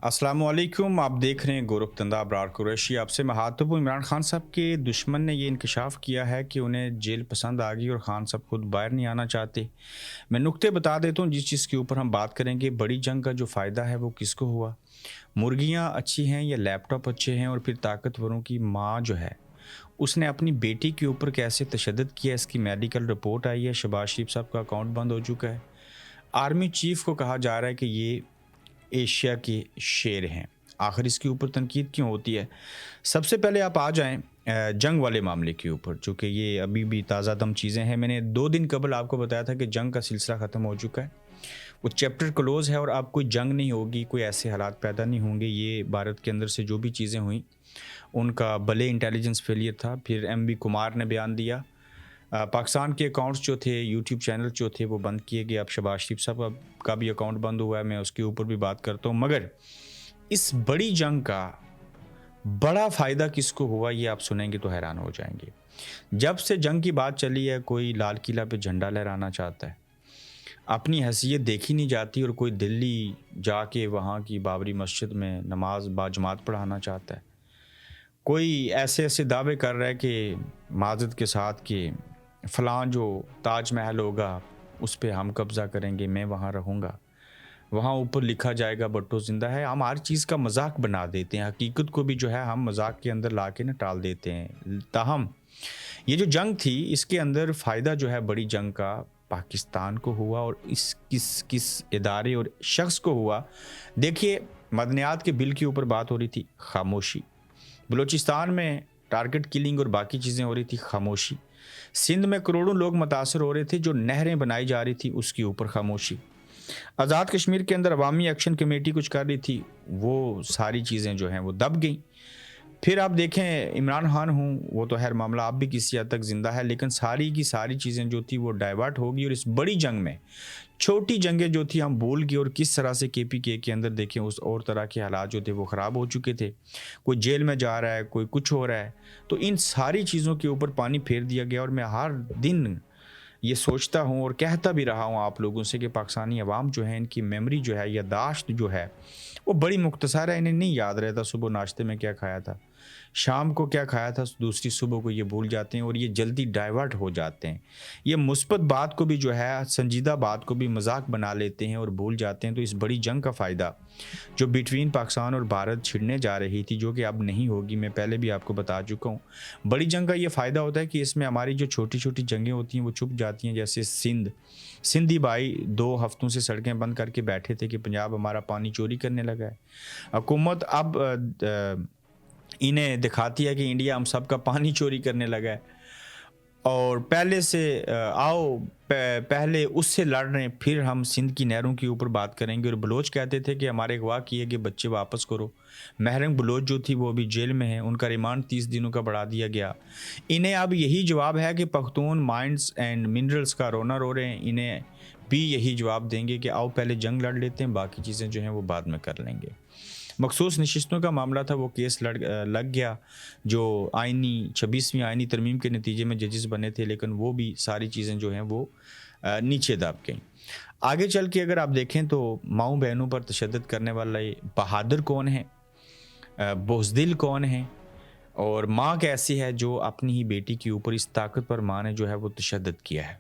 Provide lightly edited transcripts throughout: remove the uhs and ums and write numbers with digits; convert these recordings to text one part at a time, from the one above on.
अस्सलाम वालेकुम। आप देख रहे हैं गोरखतंदा अबरार कुरैशी। आपसे महताब हूँ। इमरान खान साहब के दुश्मन ने ये इंकशाफ किया है कि उन्हें जेल पसंद आ गई और खान साहब खुद बाहर नहीं आना चाहते। मैं नुक्ते बता देता हूँ जिस चीज़ के ऊपर हम बात करेंगे। बड़ी जंग का जो फ़ायदा है वो किसको हुआ? मुर्गियाँ अच्छी हैं या लैपटॉप अच्छे हैं? और फिर ताकतवरों की माँ जो है उसने अपनी बेटी के ऊपर कैसे तशद्दुद किया, इसकी मेडिकल रिपोर्ट आई है। शहबाज शरीफ साहब का अकाउंट बंद हो चुका है। आर्मी चीफ को कहा जा रहा है कि ये एशिया के शेर हैं। आखिर इसके ऊपर तनकीद क्यों होती है? सबसे पहले आप आ जाएँ जंग वाले मामले के ऊपर, चूँकि ये अभी भी ताज़ा दम चीज़ें हैं। मैंने 2 दिन कबल आपको बताया था कि जंग का सिलसिला ख़त्म हो चुका है। वो चैप्टर क्लोज़ है और अब कोई जंग नहीं होगी, कोई ऐसे हालात पैदा नहीं होंगे। ये भारत के अंदर से जो भी चीज़ें हुईं, उनका भले इंटेलिजेंस फेलियर था। फिर एमवी कुमार ने बयान दिया। पाकिस्तान के अकाउंट्स जो थे, यूट्यूब चैनल जो थे वो बंद किए गए। अब शहबाज शरीफ साहब का भी अकाउंट बंद हुआ है, मैं उसके ऊपर भी बात करता हूँ। मगर इस बड़ी जंग का बड़ा फ़ायदा किसको हुआ ये आप सुनेंगे तो हैरान हो जाएंगे। जब से जंग की बात चली है, कोई लाल किला पे झंडा लहराना चाहता है, अपनी हैसियत देखी नहीं जाती, और कोई दिल्ली जाके वहाँ की बाबरी मस्जिद में नमाज बाजमात पढ़ाना चाहता है। कोई ऐसे ऐसे दावे कर रहा है कि माज़रत के साथ कि फ़लाँ जो ताजमहल होगा उस पे हम कब्ज़ा करेंगे, मैं वहाँ रहूँगा, वहाँ ऊपर लिखा जाएगा भुट्टो ज़िंदा है। हम हर चीज़ का मजाक बना देते हैं, हकीकत को भी जो है हम मजाक के अंदर ला के ना टाल देते हैं। ताहम ये जो जंग थी इसके अंदर फ़ायदा जो है बड़ी जंग का पाकिस्तान को हुआ, और इस किस किस इदारे और शख्स को हुआ। देखिए, मदनियात के बिल के ऊपर बात हो रही थी, खामोशी। बलूचिस्तान में टारगेट किलिंग और बाकी चीज़ें हो रही थी, खामोशी। सिंध में करोड़ों लोग मुतासर हो रहे थे, जो नहरें बनाई जा रही थी उसके ऊपर खामोशी। आज़ाद कश्मीर के अंदर अवामी एक्शन कमेटी कुछ कर रही थी, वो सारी चीज़ें जो हैं वो दब गई। फिर आप देखें, इमरान खान हूँ, वो तो खैर मामला अब भी किसी हद तक ज़िंदा है, लेकिन सारी की सारी चीज़ें जो थी वो डाइवर्ट होगी। और इस बड़ी जंग में छोटी जंगें जो थी हम भूल गए, और किस तरह से केपीके के अंदर देखें उस और तरह के हालात जो थे वो ख़राब हो चुके थे। कोई जेल में जा रहा है, कोई कुछ हो रहा है। तो इन सारी चीज़ों के ऊपर पानी फेर दिया गया। और मैं हर दिन ये सोचता हूँ और कहता भी रहा हूँ आप लोगों से कि पाकिस्तानी अवाम जो है, इनकी मेमोरी जो है, याददाश्त जो है वो बड़ी मुख्तसर है। इन्हें नहीं याद रहता सुबह नाश्ते में क्या खाया था, शाम को क्या खाया था, दूसरी सुबह को ये भूल जाते हैं, और ये जल्दी डाइवर्ट हो जाते हैं। ये मुस्बत बात को भी जो है, संजीदा बात को भी मजाक बना लेते हैं और भूल जाते हैं। तो इस बड़ी जंग का फ़ायदा जो बिटवीन पाकिस्तान और भारत छिड़ने जा रही थी, जो कि अब नहीं होगी, मैं पहले भी आपको बता चुका हूँ। बड़ी जंग का ये फ़ायदा होता है कि इसमें हमारी जो छोटी छोटी जंगें होती हैं वो छुप जाती हैं। जैसे सिंधी भाई 2 हफ्तों से सड़कें बंद करके बैठे थे कि पंजाब हमारा पानी चोरी करने लगा है। हुकूमत अब इन्हें दिखाती है कि इंडिया हम सबका पानी चोरी करने लगा है, और पहले से पहले उससे लड़ रहे हैं, फिर हम सिंध की नहरों के ऊपर बात करेंगे। और बलोच कहते थे कि हमारे अगवा किए गए बच्चे वापस करो। महरंग बलोच जो थी वो अभी जेल में है, उनका रिमांड 30 दिनों का बढ़ा दिया गया। इन्हें अब यही जवाब है कि पख्तून माइंड्स एंड मिनरल्स का रोना रो रहे हैं। इन्हें भी यही जवाब देंगे कि आओ पहले जंग लड़ लेते हैं, बाकी चीज़ें जो हैं वो बाद में कर लेंगे। मखसूस नशिस्तों का मामला था, वो केस लग गया, जो आइनी 26वीं आइनी तरमीम के नतीजे में जजेस बने थे, लेकिन वो भी सारी चीज़ें जो हैं वो नीचे दब गईं। आगे चल के अगर आप देखें तो माओ बहनों पर तशद्दुद करने वाला ये बहादुर कौन है, बुज़दिल कौन है, और माँ कैसी है जो अपनी ही बेटी के ऊपर, इस ताकतवर माँ ने जो है वो तशद्दुद किया है।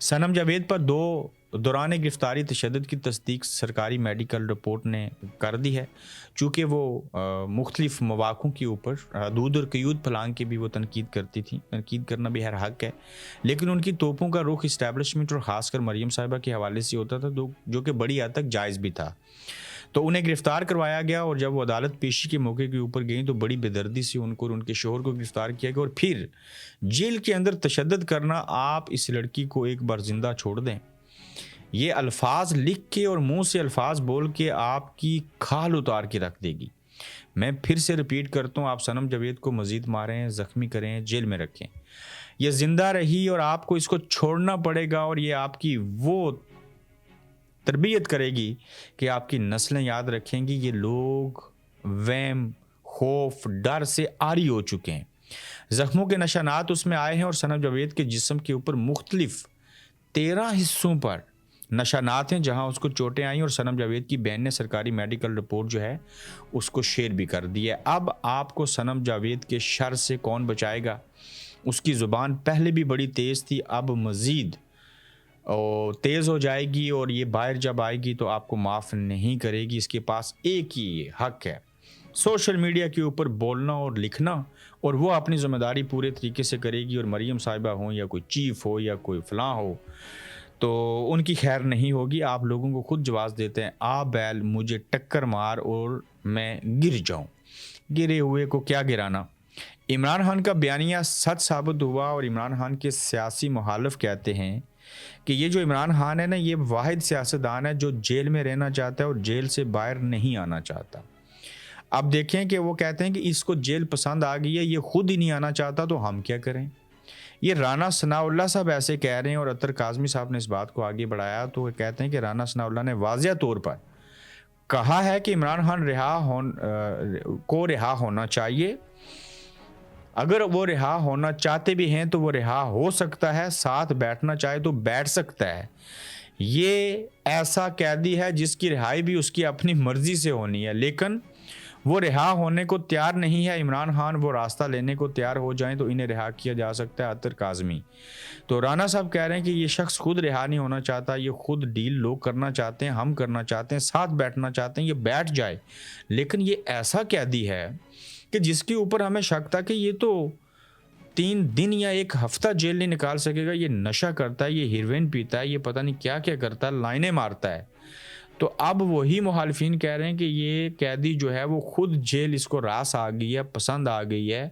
सनम जावेद पर दौरान गिरफ्तारी तशद्दुद की तस्दीक सरकारी मेडिकल रिपोर्ट ने कर दी है। चूँकि वो मुख्तलिफ मौक़ों के ऊपर हदूद और क़यूद फलांग की भी वो तनकीद करती थी, तनकीद करना भी हर हक़ है, लेकिन उनकी तोपों का रुख इस्टेब्लिशमेंट और ख़ासकर मरीम साहिबा के हवाले से होता था, जो कि बड़ी हद तक जायज़ भी था। तो उन्हें गिरफ़्तार करवाया गया, और जब वो अदालत पेशी के मौके के ऊपर गई तो बड़ी बेदर्दी से उनको और उनके शोहर को गिरफ़्तार किया गया, और फिर जेल के अंदर तशद्दुद करना। आप इस लड़की को एक बार ज़िंदा छोड़ दें, ये अल्फाज लिख के और मुंह से अल्फाज बोल के आपकी खाल उतार के रख देगी। मैं फिर से रिपीट करता हूँ, आप सनम जावेद को मज़ीद मारें, ज़ख्मी करें, जेल में रखें, ये ज़िंदा रही और आपको इसको छोड़ना पड़ेगा। और ये आपकी वो तरबियत करेगी कि आपकी नस्लें याद रखेंगी। ये लोग वहम, खौफ, डर से आरी हो चुके हैं। ज़ख्मों के निशानात उसमें आए हैं, और सनम जावेद के जिस्म के ऊपर मुख्तलिफ 13 हिस्सों पर نشانات ہیں جہاں اس کو چوٹیں آئیں اور سنم جاوید کی بہن نے سرکاری میڈیکل رپورٹ جو ہے اس کو شیئر بھی کر دی ہے۔ اب آپ کو سنم جاوید کے شر سے کون بچائے گا؟ اس کی زبان پہلے بھی بڑی تیز تھی، اب مزید تیز ہو جائے گی، اور یہ باہر جب آئے گی تو آپ کو معاف نہیں کرے گی۔ اس کے پاس ایک ہی حق ہے، سوشل میڈیا کے اوپر بولنا اور لکھنا، اور وہ اپنی ذمہ داری پورے طریقے سے کرے گی، اور مریم صاحبہ ہوں یا کوئی چیف ہو یا کوئی فلاں ہو تو ان کی خیر نہیں ہوگی۔ آپ لوگوں کو خود جواز دیتے ہیں، آ بیل مجھے ٹکر مار اور میں گر جاؤں، گرے ہوئے کو کیا گرانا۔ عمران خان کا بیانیہ سچ ثابت ہوا، اور عمران خان کے سیاسی مخالف کہتے ہیں کہ یہ جو عمران خان ہے نا، یہ واحد سیاستدان ہے جو جیل میں رہنا چاہتا ہے اور جیل سے باہر نہیں آنا چاہتا۔ اب دیکھیں کہ وہ کہتے ہیں کہ اس کو جیل پسند آ گئی ہے، یہ خود ہی نہیں آنا چاہتا، تو ہم کیا کریں؟ یہ رانا ثناء اللہ صاحب ایسے کہہ رہے ہیں، اور اطہر کاظمی صاحب نے اس بات کو آگے بڑھایا تو وہ کہتے ہیں کہ رانا ثناء اللہ نے واضح طور پر کہا ہے کہ عمران خان رہا ہونا چاہیے، اگر وہ رہا ہونا چاہتے بھی ہیں تو وہ رہا ہو سکتا ہے، ساتھ بیٹھنا چاہے تو بیٹھ سکتا ہے۔ یہ ایسا قیدی ہے جس کی رہائی بھی اس کی اپنی مرضی سے ہونی ہے، لیکن وہ رہا ہونے کو تیار نہیں ہے۔ عمران خان وہ راستہ لینے کو تیار ہو جائیں تو انہیں رہا کیا جا سکتا ہے۔ اطہر کاظمی تو رانا صاحب کہہ رہے ہیں کہ یہ شخص خود رہا نہیں ہونا چاہتا، یہ خود ڈیل لوگ کرنا چاہتے ہیں، ہم کرنا چاہتے ہیں، ساتھ بیٹھنا چاہتے ہیں، یہ بیٹھ جائے، لیکن یہ ایسا قیدی ہے کہ جس کے اوپر ہمیں شک تھا کہ یہ تو 3 دن یا 1 ہفتہ جیل نہیں نکال سکے گا، یہ نشہ کرتا ہے، یہ ہیروین پیتا ہے، یہ پتہ نہیں کیا کیا کرتا ہے، لائنیں مارتا ہے۔ تو اب وہی مخالفین کہہ رہے ہیں کہ یہ قیدی جو ہے وہ خود جیل اس کو راس آ گئی ہے، پسند آ گئی ہے،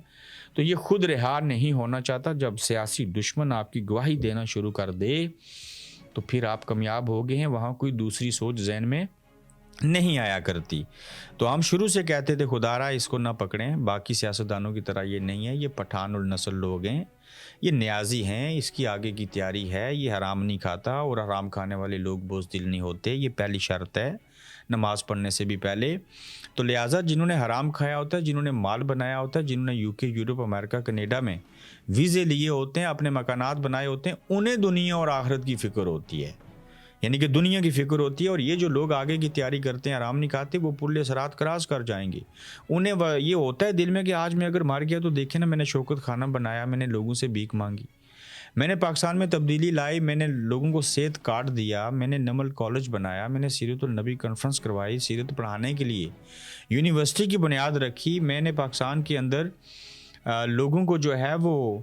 تو یہ خود رہا نہیں ہونا چاہتا۔ جب سیاسی دشمن آپ کی گواہی دینا شروع کر دے تو پھر آپ کامیاب ہو گئے ہیں، وہاں کوئی دوسری سوچ ذہن میں نہیں آیا کرتی۔ تو ہم شروع سے کہتے تھے خدا را اس کو نہ پکڑیں، باقی سیاستدانوں کی طرح یہ نہیں ہے، یہ پٹھان النسل لوگ ہیں، یہ نیازی ہیں، اس کی آگے کی تیاری ہے، یہ حرام نہیں کھاتا، اور حرام کھانے والے لوگ بزدل نہیں ہوتے، یہ پہلی شرط ہے نماز پڑھنے سے بھی پہلے۔ تو لہٰذا جنہوں نے حرام کھایا ہوتا ہے، جنہوں نے مال بنایا ہوتا ہے، جنہوں نے UK یورپ امریکہ کینیڈا میں ویزے لیے ہوتے ہیں، اپنے مکانات بنائے ہوتے ہیں، انہیں دنیا اور آخرت کی فکر ہوتی ہے، یعنی کہ دنیا کی فکر ہوتی ہے۔ اور یہ جو لوگ آگے کی تیاری کرتے ہیں، حرام نہیں کھاتے، وہ پل صراط کراس کر جائیں گے۔ انہیں یہ ہوتا ہے دل میں کہ آج میں اگر مر گیا تو دیکھیں نا، میں نے شوکت کھانا بنایا، میں نے لوگوں سے بھیک مانگی، میں نے پاکستان میں تبدیلی لائی، میں نے لوگوں کو صحت کارڈ دیا، میں نے نمل کالج بنایا، میں نے سیرت النبی کانفرنس کروائی، سیرت پڑھانے کے لیے یونیورسٹی کی بنیاد رکھی، میں نے پاکستان کے اندر لوگوں کو جو ہے وہ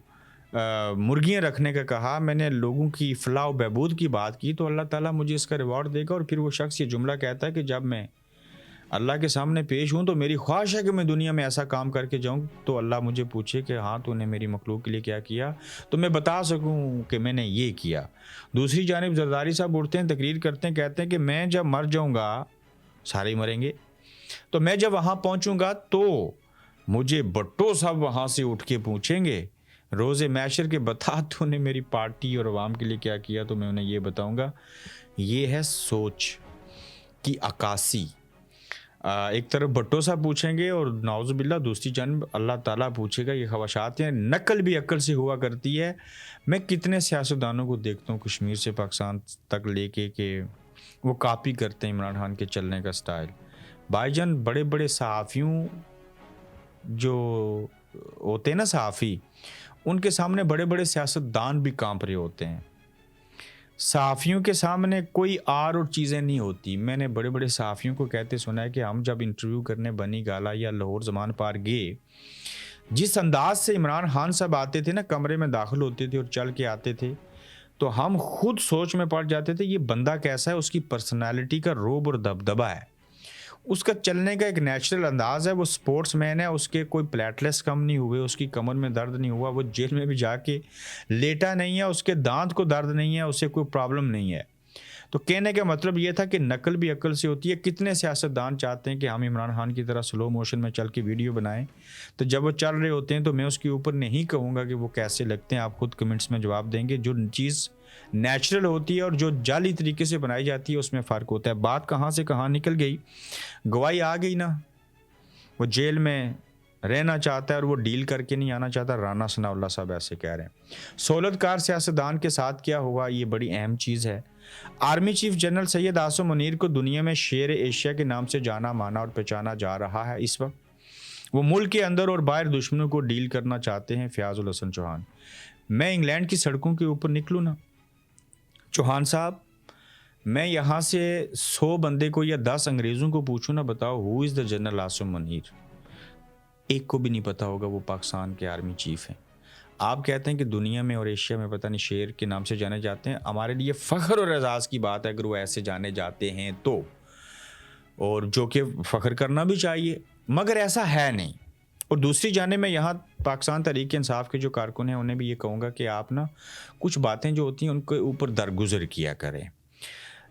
مرغیاں رکھنے کا کہا، میں نے لوگوں کی فلاح و بہبود کی بات کی، تو اللہ تعالیٰ مجھے اس کا ریوارڈ دے گا۔ اور پھر وہ شخص یہ جملہ کہتا ہے کہ جب میں اللہ کے سامنے پیش ہوں تو میری خواہش ہے کہ میں دنیا میں ایسا کام کر کے جاؤں تو اللہ مجھے پوچھے کہ ہاں تو نے میری مخلوق کے لیے کیا کیا، تو میں بتا سکوں کہ میں نے یہ کیا۔ دوسری جانب زرداری صاحب اٹھتے ہیں، تقریر کرتے ہیں، کہتے ہیں کہ میں جب مر جاؤں گا، سارے ہی مریں گے، تو میں جب وہاں پہنچوں گا تو مجھے بٹو صاحب وہاں سے اٹھ کے پوچھیں گے روز محشر کے بتا تو نے میری پارٹی اور عوام کے لیے کیا کیا، تو میں انہیں یہ بتاؤں گا۔ یہ ہے سوچ کی عکاسی۔ ایک طرف بھٹو صاحب پوچھیں گے اور نعوذ باللہ دوسری جانب اللہ تعالیٰ پوچھے گا۔ یہ خواہشات ہیں، نقل بھی عقل سے ہوا کرتی ہے۔ میں کتنے سیاستدانوں کو دیکھتا ہوں کشمیر سے پاکستان تک لے کے کہ وہ کاپی کرتے ہیں عمران خان کے چلنے کا سٹائل۔ بھائی جان بڑے بڑے صحافیوں جو ہوتے ہیں نا صحافی، ان کے سامنے بڑے بڑے سیاستدان بھی کانپ رہے ہوتے ہیں۔ صحافیوں کے سامنے کوئی اور چیزیں نہیں ہوتی۔ میں نے بڑے بڑے صحافیوں کو کہتے سنا ہے کہ ہم جب انٹرویو کرنے بنی گالا یا لاہور زمان پار گئے، جس انداز سے عمران خان صاحب آتے تھے نا، کمرے میں داخل ہوتے تھے اور چل کے آتے تھے، تو ہم خود سوچ میں پڑ جاتے تھے یہ بندہ کیسا ہے، اس کی پرسنالٹی کا روب اور دبدبہ ہے، اس کا چلنے کا ایک نیچرل انداز ہے، وہ سپورٹس مین ہے، اس کے کوئی پلیٹلیس کم نہیں ہوئے، اس کی کمر میں درد نہیں ہوا، وہ جیل میں بھی جا کے لیٹا نہیں ہے، اس کے دانت کو درد نہیں ہے، اسے کوئی پرابلم نہیں ہے۔ تو کہنے کا مطلب یہ تھا کہ نقل بھی عقل سے ہوتی ہے۔ کتنے سیاستدان چاہتے ہیں کہ ہم عمران خان کی طرح سلو موشن میں چل کے ویڈیو بنائیں، تو جب وہ چل رہے ہوتے ہیں تو میں اس کے اوپر نہیں کہوں گا کہ وہ کیسے لگتے ہیں، آپ خود کمنٹس میں جواب دیں گے۔ جو چیز نیچرل ہوتی ہے اور جو جعلی طریقے سے بنائی جاتی ہے اس میں فرق ہوتا ہے۔ بات کہاں سے کہاں نکل گئی، گواہی آ گئی نا، وہ جیل میں رہنا چاہتا ہے اور وہ ڈیل کر کے نہیں آنا چاہتا۔ رانا ثناء اللہ صاحب ایسے کہہ رہے ہیں۔ سہولت کار سیاستدان کے ساتھ کیا ہوا، یہ بڑی اہم چیز ہے۔ Army chief general Syed Asim Munir को दुनिया में शेर एशिया के नाम से जाना माना और पहचाना जा रहा है। इस वक्त वो मुल्क के अंदर और बाहर दुश्मनों को डील करना चाहते हैं। फयाजुल हसन चौहान, मैं इंग्लैंड की सड़कों के ऊपर निकलूँ ना चौहान साहब, मैं यहाँ से 100 बंदे को या 10 अंग्रेज़ों को पूछूँ ना, बताओ who is the general Asim Munir, एक को भी नहीं पता होगा वो पाकिस्तान के आर्मी चीफ हैं। आप कहते हैं कि दुनिया में और एशिया में पता नहीं शेर के नाम से जाने जाते हैं। हमारे लिए फ़ख्र और एजाज़ की बात है अगर वो ऐसे जाने जाते हैं तो, और जो कि फ़ख्र करना भी चाहिए, मगर ऐसा है नहीं। और दूसरी जाने मैं यहाँ पाकिस्तान तहरीक इंसाफ के जो कारकुन हैं उन्हें भी ये कहूँगा कि आप ना कुछ बातें जो होती हैं उनके ऊपर दरगुजर किया करें।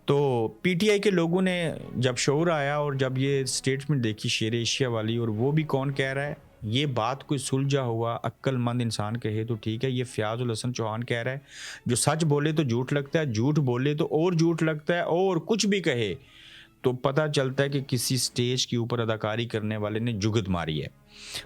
तो पीटीआई के लोगों ने जब शऊर आया और जब ये स्टेटमेंट देखी शेर एशिया वाली, और वो भी कौन कह रहा है, ये बात कोई सुलझा हुआ अक्लमंद इंसान कहे तो ठीक है, ये फयाजुल हसन चौहान कह रहा है। जो सच बोले तो झूठ लगता है, झूठ बोले तो और झूठ लगता है, और कुछ भी कहे तो पता चलता है कि किसी स्टेज के ऊपर अदाकारी करने वाले ने जुगत मारी है।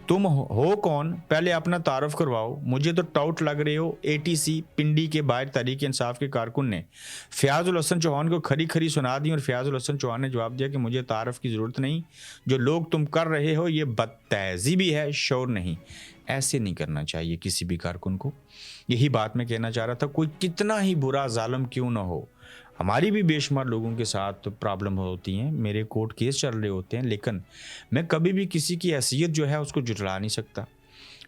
तुम हो कौन, पहले अपना तारुफ करवाओ। मुझे तो टाउट लग रहे हो। एटीसी पिंडी के बाहर तहरीक इंसाफ के कारकुन ने फयाजुल हसन चौहान को खरी खरी सुना दी, और फयाजुल हसन चौहान ने जवाब दिया कि मुझे तारुफ की ज़रूरत नहीं, जो लोग तुम कर रहे हो ये बदतहज़ीबी है, शौर नहीं। ऐसे नहीं करना चाहिए किसी भी कारकुन को। यही बात मैं कहना चाह रहा था। कोई कितना ही बुरा जालिम क्यों ना हो, हमारी भी बेशुमार लोगों के साथ प्रॉब्लम होती हैं, मेरे कोर्ट केस चल रहे होते हैं, लेकिन मैं कभी भी किसी की हैसियत जो है उसको जुटला नहीं सकता।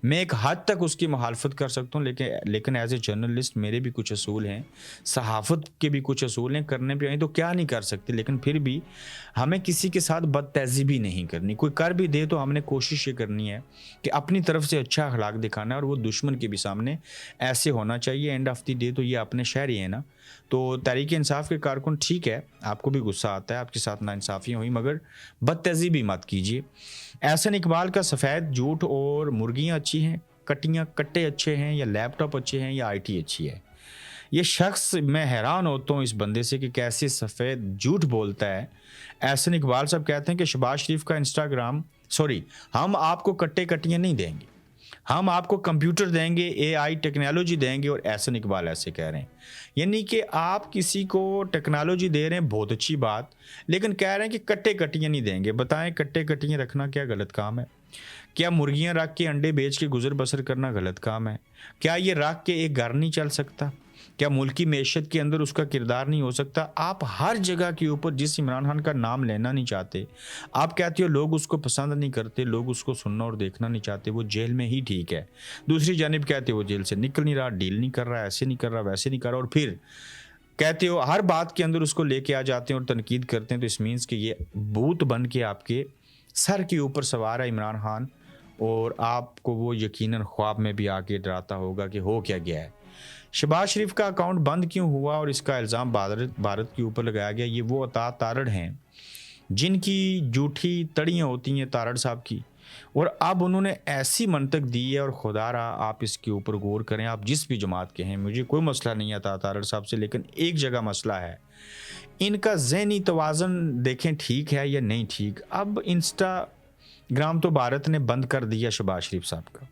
मैं एक हद तक उसकी मुखालफत कर सकता हूँ, लेकिन एज ए जर्नलिस्ट मेरे भी कुछ असूल हैं, सहाफ़त के भी कुछ असूल हैं। करने पे आई तो क्या नहीं कर सकते, लेकिन फिर भी हमें किसी के साथ बदतहज़ीबी नहीं करनी। कोई कर भी दे तो हमने कोशिश ये करनी है कि अपनी तरफ से अच्छा अखलाक दिखाना है, और वो दुश्मन के भी सामने ऐसे होना चाहिए। एंड ऑफ द डे तो ये अपने शहर ही है ना। तो तहरीक इंसाफ के कारकुन, ठीक है आपको भी गुस्सा आता है, आपके साथ नाइंसाफ़ियाँ हुई, मगर बदतहज़ीबी मत कीजिए। एहसन इकबाल का सफ़ेद झूठ और मुर्गियाँ अच्छी हैं, कट्टे अच्छे हैं, या लैपटॉप अच्छे हैं, या आईटी अच्छी है। ये शख्स, मैं हैरान होता हूँ इस बंदे से कि कैसे सफ़ेद झूठ बोलता है। एहसन इकबाल साहब कहते हैं कि शहबाज शरीफ का इंस्टाग्राम, हम आपको कट्टियाँ नहीं देंगे, हम आपको कंप्यूटर देंगे, एआई टेक्नोलॉजी देंगे। और एहसन इकबाल ऐसे कह रहे हैं, यानी कि आप किसी को टेक्नोलॉजी दे रहे हैं, बहुत अच्छी बात, लेकिन कह रहे हैं कि कट्टियाँ नहीं देंगे। बताएं, कट्टियाँ रखना क्या गलत काम है? क्या मुर्गियां रख के अंडे बेच के गुजर बसर करना गलत काम है? क्या ये रख के एक घर नहीं चल सकता? क्या मुल्क की मैशत के अंदर उसका किरदार नहीं हो सकता? आप हर जगह के ऊपर, जिस इमरान खान का नाम लेना नहीं चाहते, आप कहते हो लोग उसको पसंद नहीं करते, लोग उसको सुनना और देखना नहीं चाहते, वो जेल में ही ठीक है। दूसरी जानिब कहते हो वो जेल से निकल नहीं रहा, डील नहीं कर रहा, ऐसे नहीं कर रहा, वैसे नहीं कर रहा, और फिर कहते हो हर बात के अंदर उसको लेके आ जाते हैं और तनकीद करते हैं। तो इस मीन्स कि ये भूत बन के आपके सर के ऊपर सवार है इमरान खान, और आपको वो यकीनन ख्वाब में भी आके डराता होगा कि हो क्या गया है। शहबाज शरीफ का अकाउंट बंद क्यों हुआ और इसका इल्ज़ाम भारत के ऊपर लगाया गया, ये वो अता तारड़ हैं जिनकी झूठी तड़ियाँ होती हैं तारड़ साहब की, और अब उन्होंने ऐसी मंतक दी है। और खुदारा आप इसके ऊपर गौर करें, आप जिस भी जमात के हैं, मुझे कोई मसला नहीं आता तारड़ साहब से, लेकिन एक जगह मसला है, इनका ज़हनी तवाज़न देखें ठीक है या नहीं ठीक। अब इंस्टाग्राम तो भारत ने बंद कर दिया शहबाज शरीफ साहब का,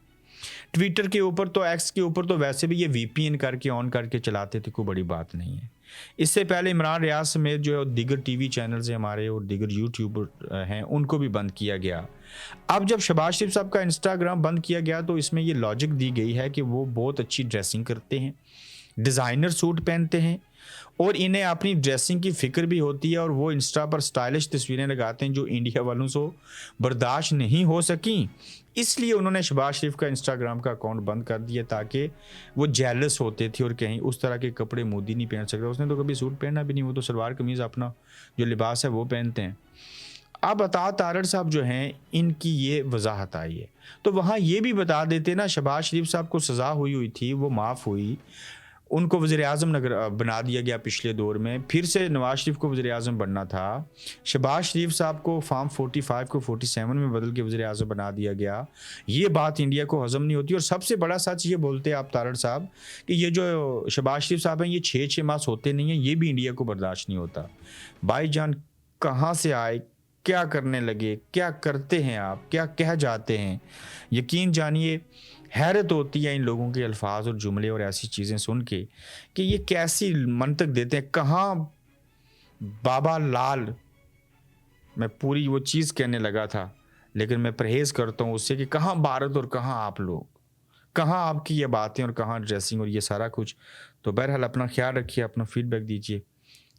ट्विटर के ऊपर तो, एक्स के ऊपर तो वैसे भी ये वीपीएन करके ऑन करके चलाते थे, कोई बड़ी बात नहीं है। इससे पहले इमरान रियाज समेत जो है दीगर टीवी चैनल्स हैं हमारे और दीगर यूट्यूबर हैं, उनको भी बंद किया गया। अब जब शहबाज शरीफ साहब का इंस्टाग्राम बंद किया गया तो इसमें ये लॉजिक दी गई है कि वो बहुत अच्छी ड्रेसिंग करते हैं, डिज़ाइनर सूट पहनते हैं, और इन्हें अपनी ड्रेसिंग की फ़िक्र भी होती है, और वो इंस्टा पर स्टाइलिश तस्वीरें लगाते हैं जो इंडिया वालों से बर्दाश्त नहीं हो सकी। इसलिए उन्होंने शहबाज शरीफ का इंस्टाग्राम का अकाउंट बंद कर दिया, ताकि वो जेलस होते थे और कहीं उस तरह के कपड़े मोदी नहीं पहन सकता। उसने तो कभी सूट पहना भी नहीं, वो तो सलवार कमीज़ अपना जो लिबास है वो पहनते हैं। अब अता तारड़ साहब जो हैं, इनकी ये वजाहत आई है, तो वहाँ ये भी बता देते ना, शहबाज शरीफ साहब को सज़ा हुई थी, वो माफ़ हुई, उनको वज़ीर-ए-आज़म बना दिया गया पिछले दौर में, फिर से नवाज शरीफ को वज़ीर-ए-आज़म बनना था। शहबाज शरीफ साहब को फॉर्म 45 को 47 में बदल के वज़ीर-ए-आज़म बना दिया गया। ये बात इंडिया को हज़म नहीं होती। और सबसे बड़ा सच ये बोलते हैं आप तारड़ साहब कि ये जो शहबाज शरीफ साहब हैं, ये 6-6 माह सोते नहीं हैं, ये भी इंडिया को बर्दाश्त नहीं होता। भाईजान कहाँ से आए, क्या करने लगे, क्या करते हैं आप, क्या कह जाते हैं, यकीन जानिए حیرت ہوتی ہے ان لوگوں کے الفاظ اور جملے اور ایسی چیزیں سن کے کہ یہ کیسی منطق دیتے ہیں. کہاں بابا لال، میں پوری وہ چیز کہنے لگا تھا لیکن میں پرہیز کرتا ہوں اس سے کہ کہاں بھارت اور کہاں آپ لوگ، کہاں آپ کی یہ باتیں اور کہاں ڈریسنگ اور یہ سارا کچھ. تو بہرحال اپنا خیال رکھیے، اپنا فیڈ بیک دیجیے.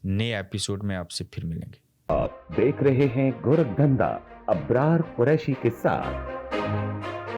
نئے ایپیسوڈ میں آپ سے پھر ملیں گے. آپ دیکھ رہے ہیں گورکھ دھندا ابرار قریشی کے ساتھ.